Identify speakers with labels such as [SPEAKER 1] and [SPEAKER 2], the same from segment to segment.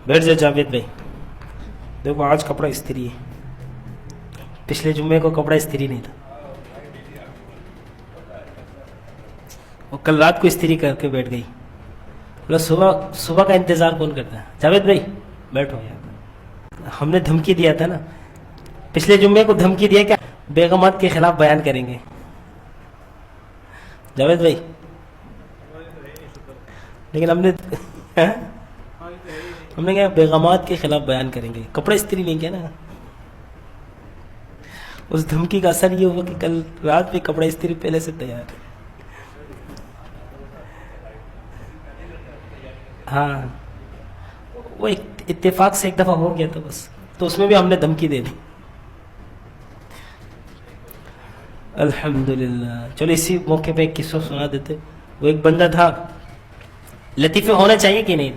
[SPEAKER 1] بیٹھ جا جاوید بھائی. دیکھو آج کپڑا استری ہے, پچھلے جمعے کو کپڑا استری نہیں تھا, وہ کل رات کو استری کر کے بیٹھ گئی. بولا صبح کا انتظار کون کرتا ہے؟ جاوید بھائی بیٹھو یار, ہم نے دھمکی دیا تھا نا, پچھلے جمعے کو دھمکی دیا کہ بیگمات کے خلاف بیان کریں گے. جاوید بھائی لیکن ہم نے کہا بیگمات کے خلاف بیان کریں گے, کپڑا استری نہیں کیا نا. اس دھمکی کا اثر یہ ہوا کہ کل رات میں کپڑا استری پہلے سے تیار ہے. ہاں وہ اتفاق سے ایک دفعہ ہو گیا تھا بس, تو اس میں بھی ہم نے دھمکی دے دی. الحمدللہ. چلو اسی موقع پہ ایک قصہ سنا دیتے. وہ ایک بندہ تھا, لطیفے ہونا چاہیے کہ نہیں,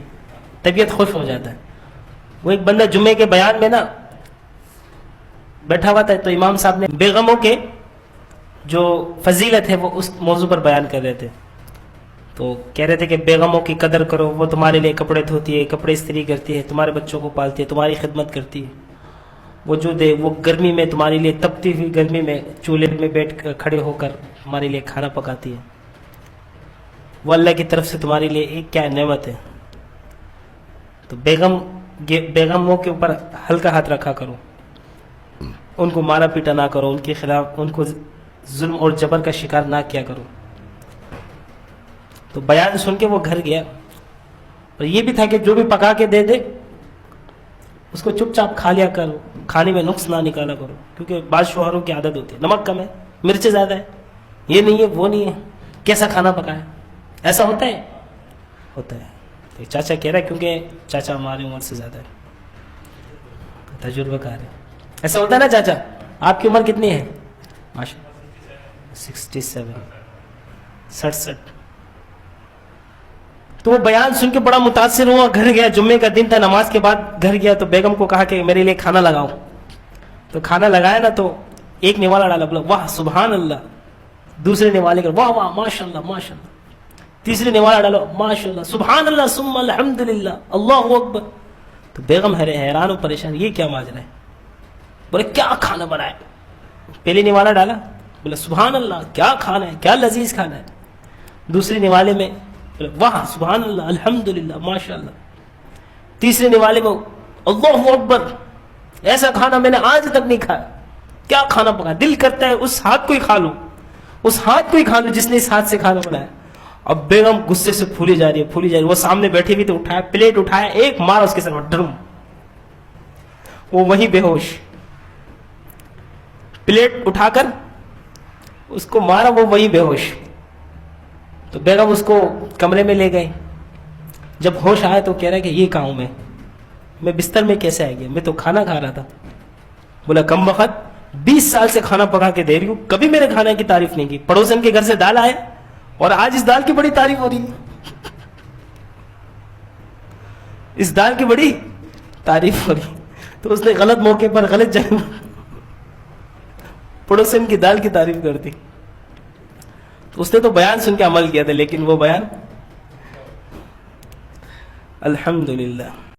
[SPEAKER 1] طبیعت خوش ہو جاتا ہے. وہ ایک بندہ جمعے کے بیان میں نا بیٹھا ہوا تھا, تو امام صاحب نے بیگموں کے جو فضیلت ہے وہ اس موضوع پر بیان کر رہے تھے. تو کہہ رہے تھے کہ بیگموں کی قدر کرو, وہ تمہارے لیے کپڑے دھوتی ہے, کپڑے استری کرتی ہے, تمہارے بچوں کو پالتی ہے, تمہاری خدمت کرتی ہے. وہ جو دے وہ گرمی میں تمہارے لیے, تپتی ہوئی گرمی میں چولہے میں بیٹھ کر کھڑے ہو کر تمہارے لیے کھانا پکاتی ہے. وہ اللہ کی طرف سے تمہارے لیے ایک کیا نعمت ہے. تو بیگموں کے اوپر ہلکا ہاتھ رکھا کرو, ان کو مارا پیٹا نہ کرو, ان کے خلاف ان کو ظلم اور جبر کا شکار نہ کیا کرو. تو بیان سن کے وہ گھر گیا, اور یہ بھی تھا کہ جو بھی پکا کے دے دے اس کو چپ چاپ کھا لیا کرو, کھانے میں نقص نہ نکالا کرو, کیونکہ بعض شوہروں کی عادت ہوتی ہے نمک کم ہے, مرچ زیادہ ہے, یہ نہیں ہے وہ نہیں ہے, کیسا کھانا پکایا. ایسا ہوتا ہے, ہوتا ہے. تو چاچا کہہ رہا ہے, کیونکہ چاچا ہماری عمر سے زیادہ ہے, تجربہ کار ہے. ایسا ہوتا ہے نا چاچا, آپ کی عمر کتنی ہے؟ ماشاء 67, 67. تو وہ بیان سن کے بڑا متاثر ہوا, گھر گیا, جمعے کا دن تھا, نماز کے بعد گھر گیا, تو بیگم کو کہا کہ میرے لیے کھانا لگاؤ. تو کھانا لگایا نا, تو ایک نوالا ڈالا, بولا واہ سبحان اللہ. دوسرے نوالے کر واہ واہ ماشاء اللہ ماشاء اللہ. تیسرے نوالا ڈالو ماشاء اللہ سبحان اللہ ثم الحمدللہ اللہ اکبر. تو بیگم حیران و پریشان, یہ کیا ماجرا ہے. بولے کیا کھانا بنایا. پہلے نوالا ڈالا, بولا سبحان اللہ کیا کھانا ہے, کیا لذیذ کھانا ہے. دوسرے نوالے میں واہ سبحان اللہ الحمدللہ ماشاء اللہ. تیسرے نوالے میں اللہ اکبر, ایسا کھانا میں نے آج تک نہیں کھایا. کیا کھانا پکا, دل کرتا ہے اس ہاتھ کو ہی کھا لوں, اس ہاتھ کو ہی کھا لوں جس نے اس ہاتھ سے کھانا بنایا. اب بیگم غصے سے پھولی جا رہی ہے, پھولی جا رہی ہے. وہ سامنے بیٹھی ہوئی تو اٹھایا, پلیٹ اٹھایا, ایک مار اس کے سر میں ڈرم, وہ وہیں بے ہوش. پلیٹ اٹھا کر اس کو مارا, وہ وہیں بے ہوش. تو بیگم اس کو کمرے میں لے گئے. جب ہوش آیا تو کہہ رہا ہے کہ یہ کہاں ہوں میں بستر میں کیسے آ گیا, میں تو کھانا کھا رہا تھا. بولا کم وقت 20 سال سے کھانا پکا کے دے رہی ہوں, کبھی میرے کھانے کی تعریف نہیں کی. پڑوسن کے گھر سے دال آئے اور آج اس دال کی بڑی تعریف ہو رہی ہے, اس دال کی بڑی تعریف ہو رہی ہے. تو اس نے غلط موقع پر غلط جگہ پڑوسن کی دال کی تعریف کر دی. تو اس نے تو بیان سن کے عمل کیا تھا, لیکن وہ بیان الحمدللہ